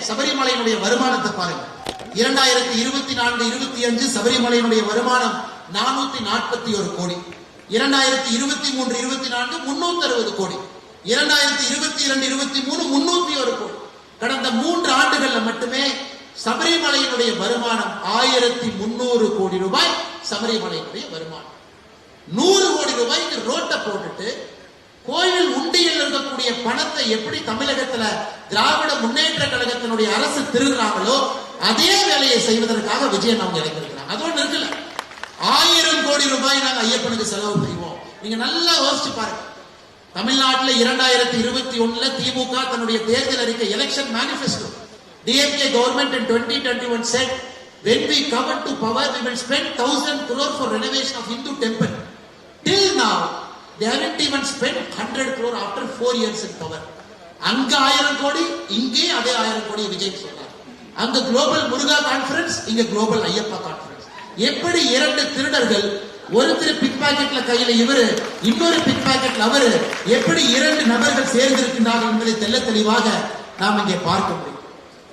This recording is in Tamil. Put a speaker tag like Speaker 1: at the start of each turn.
Speaker 1: சபரிமலையினுடைய வருமானத்தை பாருங்க. 2024-25 சபரிமலையினுடைய வருமானம் 441 கோடி. 2023-24 360 கோடி. 2022-23 301 கோடி. கடந்த 3 ஆண்டுகள்ல மட்டுமே சபரிமலையினுடைய வருமானம் 1300 கோடி ரூபாய். சபரிமலையினுடைய வருமானம் 100 கோடி ரூபாய்க்கு ரோட்டை போட்டுட்டு கோயில் உண்டியில் இருக்கக்கூடிய பணத்தை எப்படி தமிழகத்துல திராவிட முன்னேற்ற கழகத்தினுடைய அரசு திருடுறாங்களோ அதே வேலையை செய்வதற்காக விஜயன் அவங்க இறங்கிருக்கிறாங்க. அது ஒண்ணு இருக்குல்ல, 1000 கோடி ரூபாய் நாங்க ஐயப்பனுக்கு செலவு செய்வோம். நீங்க நல்லா யோசிச்சு பாருங்க. தமிழ்நாட்டில் 2021 திமுக தன்னுடைய தேர்தல் அறிக்கை election manifesto, DMK government in 2021 said when we come to power we will spend 1000 crore for renovation of Hindu temple. Till now they haven't even spent 100 crore after 4 years in power. அங்க 1000 கோடி, இங்கே அதே 1000 கோடி விஜய் சொன்னார். அங்க குளோபல் முருகா கான்ஃபரன்ஸ், இங்க குளோபல் ஐயப்பா கான்ஃபரன்ஸ். எப்படி 2 திருடர்கள், ஒருத்தர் பிக் பாக்கெட்ல கையில இவரு, இன்னொரு பிக் பாக்கெட்ல அவரு, எப்படி 2 நபர்கள் சேர்ந்திருக்கின்றார்கள் என்பதை தெல்ல தெளிவாக நாம் இங்கே பார்க்க முடியும்.